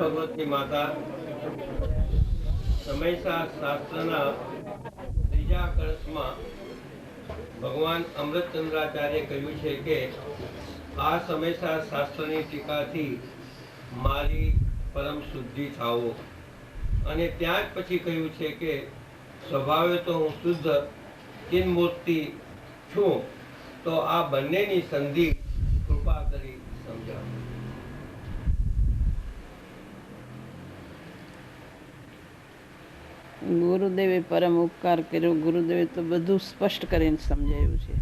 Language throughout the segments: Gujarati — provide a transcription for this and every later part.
ભગવતી માતા સમયસા શાસ્ત્રના ત્રીજા કળશમાં ભગવાન અમૃતચંદ્રાચાર્ય કહ્યું છે કે આ સમયસા શાસ્ત્રની ટીકાથી મારી પરમ શુદ્ધિ થાવો, અને ત્યાં જ પછી કહ્યું છે કે સ્વભાવે તો હું શુદ્ધ ચિન્મૂર્તિ છું, તો આ બંનેની સંધિ કૃપા કરી સમજાવો. ગુરુદેવે પરમ ઉપકાર કર્યો. ગુરુદેવે તો બધું સ્પષ્ટ કરીને સમજાવ્યું છે,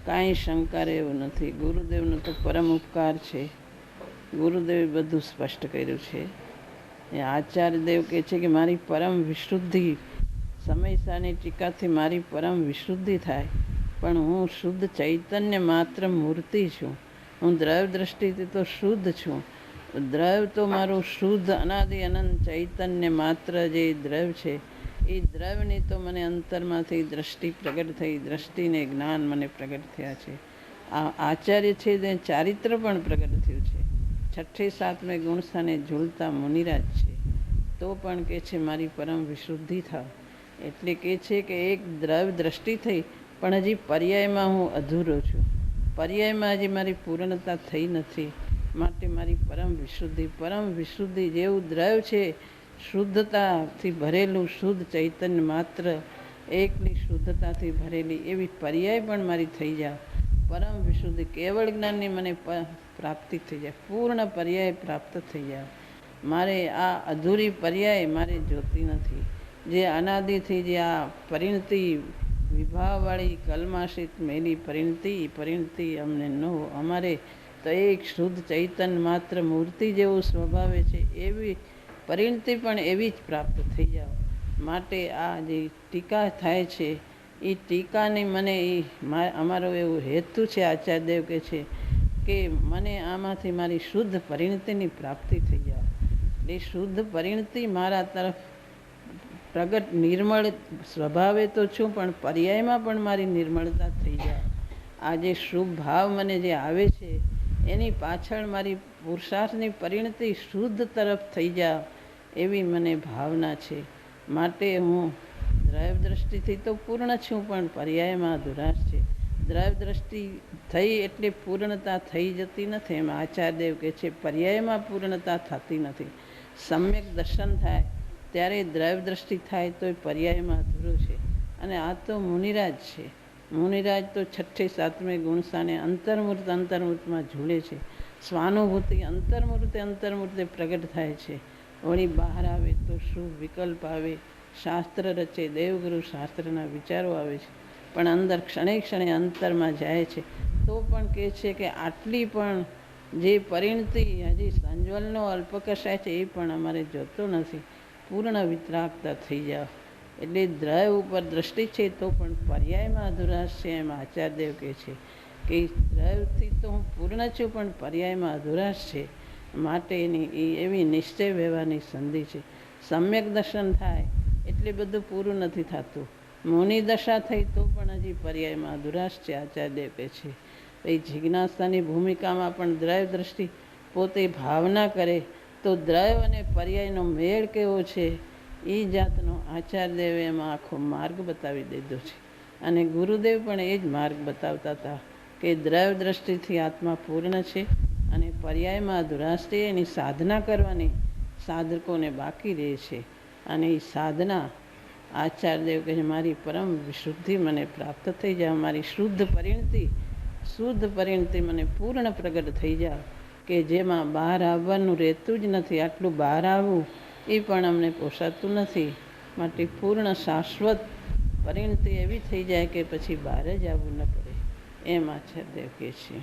કાંઈ શંકા એવું નથી. ગુરુદેવનો તો પરમ ઉપકાર છે. ગુરુદેવે બધું સ્પષ્ટ કર્યું છે. એ આચાર્યદેવ કહે છે કે મારી પરમ વિશુદ્ધિ, સમયસાની ટીકાથી મારી પરમ વિશુદ્ધિ થાય, પણ હું શુદ્ધ ચૈતન્ય માત્ર મૂર્તિ છું. હું દ્રવ્ય દ્રષ્ટિથી તો શુદ્ધ છું. દ્રવ્ય તો મારું શુદ્ધ અનાદિ અનંત ચૈતન્ય માત્ર જે દ્રવ્ય છે, એ દ્રવ્યની તો મને અંતરમાંથી દ્રષ્ટિ પ્રગટ થઈ. દ્રષ્ટિને જ્ઞાન મને પ્રગટ થયા છે. આ આચાર્ય છે તે ચારિત્ર પણ પ્રગટ થયું છે. છઠ્ઠે સાતમે ગુણસ્થાને ઝૂલતા મુનિરાજ છે, તો પણ કહે છે મારી પરમ વિશુદ્ધિ થાવ. એટલે કહે છે કે એક દ્રવ્ય દ્રષ્ટિ થઈ, પણ હજી પર્યાયમાં હું અધૂરો છું. પર્યાયમાં હજી મારી પૂર્ણતા થઈ નથી. માટે મારી પરમ વિશુદ્ધિ જેવું દ્રવ્ય છે, શુદ્ધતાથી ભરેલું શુદ્ધ ચૈતન્ય માત્ર એકની શુદ્ધતાથી ભરેલી એવી પર્યાય પણ મારી થઈ જાય. પરમ વિશુદ્ધિ કેવળ જ્ઞાનની મને પ્રાપ્તિ થઈ જાય, પૂર્ણ પર્યાય પ્રાપ્ત થઈ જાય. મારે આ અધૂરી પર્યાય મારે જોતી નથી. જે અનાદિથી જે આ પરિણતિ વિભાવવાળી કલમાશિત મેલી પરિણતિ અમને ન હો. અમારે તો એક શુદ્ધ ચૈતન્ય માત્ર મૂર્તિ જેવું સ્વભાવે છે, એવી પરિણતિ પણ એવી જ પ્રાપ્ત થઈ જાઓ. માટે આ જે ટીકા થાય છે, એ ટીકાની મને અમારો એવું હેતુ છે. આચાર્યદેવ કહે છે કે મને આમાંથી મારી શુદ્ધ પરિણતિની પ્રાપ્તિ થઈ જાય. એ શુદ્ધ પરિણતિ મારા તરફ પ્રગટ, નિર્મળ સ્વભાવે તો છું, પણ પર્યાયમાં પણ મારી નિર્મળતા થઈ જાય. આ જે શુભ ભાવ મને જે આવે છે, એની પાછળ મારી પુરુષાર્થની પરિણતિ શુદ્ધ તરફ થઈ જાય એવી મને ભાવના છે. માટે હું દ્રવ્ય દ્રષ્ટિથી તો પૂર્ણ છું, પણ પર્યાયમાં અધુરાશ છે. દ્રવ્ય દ્રષ્ટિ થઈ એટલે પૂર્ણતા થઈ જતી નથી. એમ આચાર્યદેવ કહે છે પર્યાયમાં પૂર્ણતા થતી નથી. સમ્યક દર્શન થાય ત્યારે દ્રવ્ય દ્રષ્ટિ થાય તો એ પર્યાયમાં અધૂરો છે. અને આ તો મુનિરાજ છે. મુનિરાજ તો છઠ્ઠે સાતમે ગુણસ્થાને અંતર્મૂર્તમાં ઝૂલે છે. સ્વાનુભૂતિ અંતર્મૂર્તે પ્રગટ થાય છે. વળી બહાર આવે તો શું વિકલ્પ આવે, શાસ્ત્ર રચે દેવગુરુ, શાસ્ત્રના વિચારો આવે છે, પણ અંદર ક્ષણે ક્ષણે અંતરમાં જાય છે. તો પણ કહે છે કે આટલી પણ જે પરિણતિ હજી સંજ્વલનો અલ્પકશાય છે, એ પણ અમારે જોતો નથી. પૂર્ણ વિતરાગતા થઈ જાઓ. એટલે દ્રવ્ય ઉપર દ્રષ્ટિ છે, તો પણ પર્યાયમાં અધુરાશ છે. એમ આચાર્યદેવ કહે છે કે દ્રવ્યથી તો હું પૂર્ણ છું, પણ પર્યાયમાં અધુરાશ છે. માટે એની એવી નિશ્ચય વ્યવહારની સંધિ છે. સમ્યક દર્શન થાય એટલે બધું પૂરું નથી થતું. મૌની દશા થઈ તો પણ હજી પર્યાયમાં અધુરાશ છે. આચાર્યદેવ કહે છે એ જિજ્ઞાસાની ભૂમિકામાં પણ દ્રવ્ય દ્રષ્ટિ પોતે ભાવના કરે તો દ્રવ્ય અને પર્યાયનો મેળ કેવો છે, એ જાતનો આચાર્યદેવે એમાં આખો માર્ગ બતાવી દીધો છે. અને ગુરુદેવ પણ એ જ માર્ગ બતાવતા હતા કે દ્રવ્ય દ્રષ્ટિથી આત્મા પૂર્ણ છે અને પર્યાયમાં અધુરાશ છે. એની સાધના કરવાની સાધકોને બાકી રહે છે. અને એ સાધના આચાર્યદેવ કહે છે મારી પરમ વિશુદ્ધિ મને પ્રાપ્ત થઈ જાય, મારી શુદ્ધ પરિણતિ મને પૂર્ણ પ્રગટ થઈ જાય, કે જેમાં બહાર આવવાનું રહેતું જ નથી. આટલું બહાર આવવું એ પણ અમને પોસાતું નથી. માટે પૂર્ણ શાશ્વત પરિણતિ એવી થઈ જાય કે પછી બહાર જ આવવું ન પડે. એમ આચાર્યદેવ કહે છે.